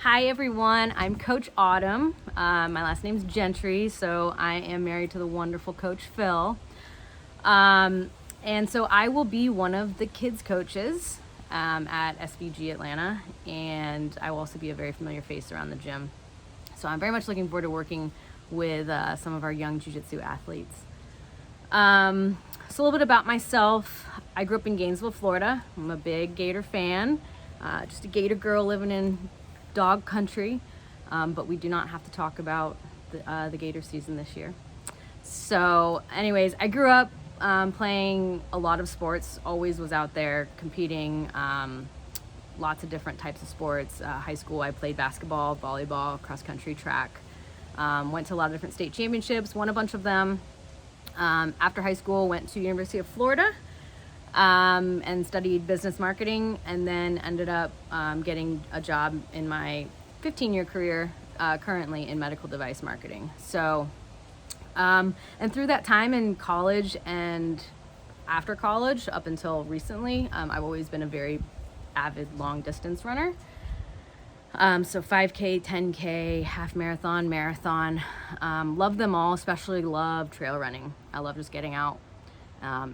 Hi everyone, I'm Coach Autumn. My last name's Gentry, so I am married to the wonderful Coach Phil. And so I will be one of the kids coaches at SBG Atlanta, and I will also be a very familiar face around the gym. So I'm very much looking forward to working with some of our young jiu-jitsu athletes. So a little bit about myself. I grew up in Gainesville, Florida. I'm a big Gator fan, just a Gator girl living in dog country, but we do not have to talk about the Gator season this year. So anyways, I grew up playing a lot of sports, always was out there competing, lots of different types of sports. High school, I played basketball, volleyball, cross country, track. Went to a lot of different state championships, won a bunch of them. After high school, went to University of Florida and studied business marketing, and then ended up getting a job in my 15-year career currently in medical device marketing. So, and through that time in college and after college, up until recently, I've always been a very avid long distance runner. So 5K, 10K, half marathon, marathon, love them all, especially love trail running. I love just getting out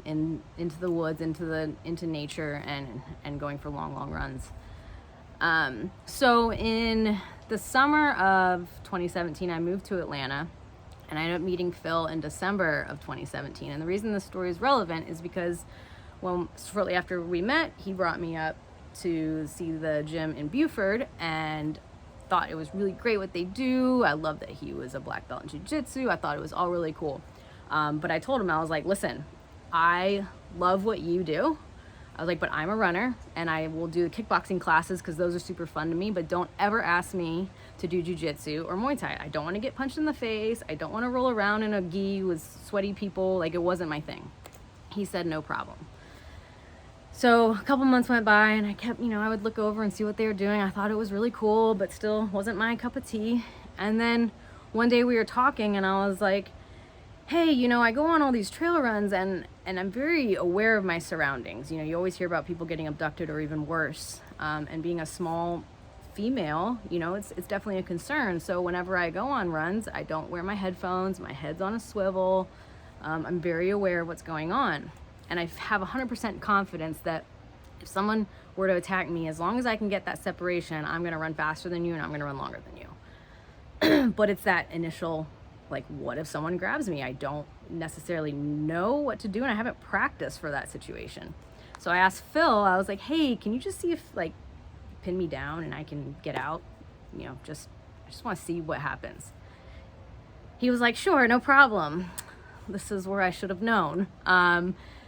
into the woods, into nature, and going for long runs. So in the summer of 2017, I moved to Atlanta, and I ended up meeting Phil in December of 2017. And the reason this story is relevant is because shortly after we met, he brought me up to see the gym in Buford and thought it was really great what they do. I love that he was a black belt in jiu-jitsu. I thought it was all really cool. But I told him, I was like, listen, I love what you do. I was like, but I'm a runner and I will do the kickboxing classes because those are super fun to me, but don't ever ask me to do jiu-jitsu or Muay Thai. I don't want to get punched in the face. I don't want to roll around in a gi with sweaty people. Like, it wasn't my thing. He said, no problem. So a couple months went by and I kept, I would look over and see what they were doing. I thought it was really cool, but still wasn't my cup of tea. And then one day we were talking and I was like, hey, I go on all these trail runs and I'm very aware of my surroundings. You always hear about people getting abducted or even worse. And being a small female, it's definitely a concern. So whenever I go on runs, I don't wear my headphones, my head's on a swivel. I'm very aware of what's going on. And I have 100% confidence that if someone were to attack me, as long as I can get that separation, I'm going to run faster than you and I'm going to run longer than you. But it's that initial, like, what if someone grabs me? I don't necessarily know what to do and I haven't practiced for that situation. So I asked Phil, I was like, hey, can you just see if, like, pin me down and I can get out? I just want to see what happens. He was like, sure, no problem. This is where I should have known.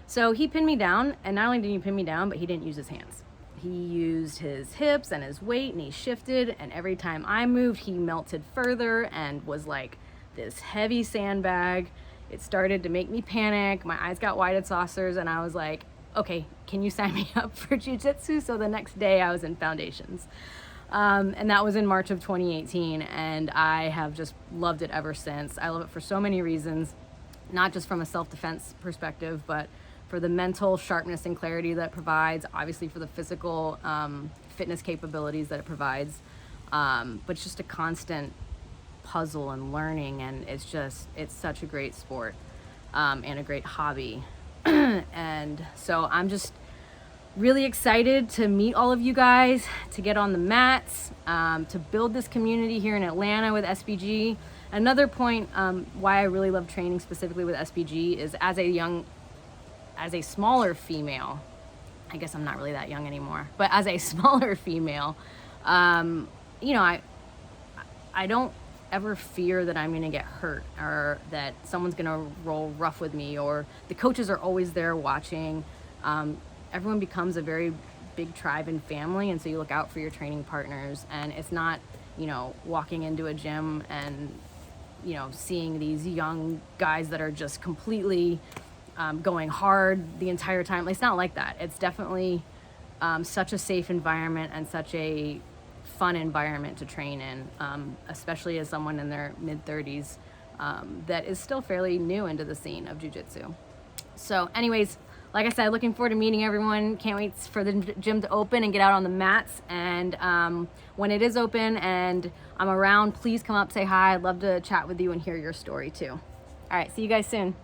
So he pinned me down, and not only did he pin me down, but he didn't use his hands. He used his hips and his weight, and he shifted, and every time I moved, he melted further and was like this heavy sandbag. It started to make me panic. My eyes got wide as saucers, and I was like, okay, can you sign me up for jiu-jitsu? So the next day I was in foundations. And that was in March of 2018, and I have just loved it ever since. I love it for so many reasons, not just from a self-defense perspective, but for the mental sharpness and clarity that it provides, obviously for the physical fitness capabilities that it provides, but it's just a constant puzzle and learning, and it's such a great sport and a great hobby. And so I'm just really excited to meet all of you guys, to get on the mats, to build this community here in Atlanta with SBG. Another point why I really love training specifically with SBG is as a smaller female, I guess I'm not really that young anymore, but as a smaller female, I don't ever fear that I'm going to get hurt or that someone's going to roll rough with me, or the coaches are always there watching. Everyone becomes a very big tribe and family, and so you look out for your training partners, and it's not, walking into a gym and, seeing these young guys that are just completely going hard the entire time. It's not like that. It's definitely such a safe environment and such a fun environment to train in, especially as someone in their mid-30s that is still fairly new into the scene of jiu-jitsu. So anyways, like I said, looking forward to meeting everyone. Can't wait for the gym to open and get out on the mats. And when it is open and I'm around, please come up, say hi. I'd love to chat with you and hear your story too. All right, see you guys soon.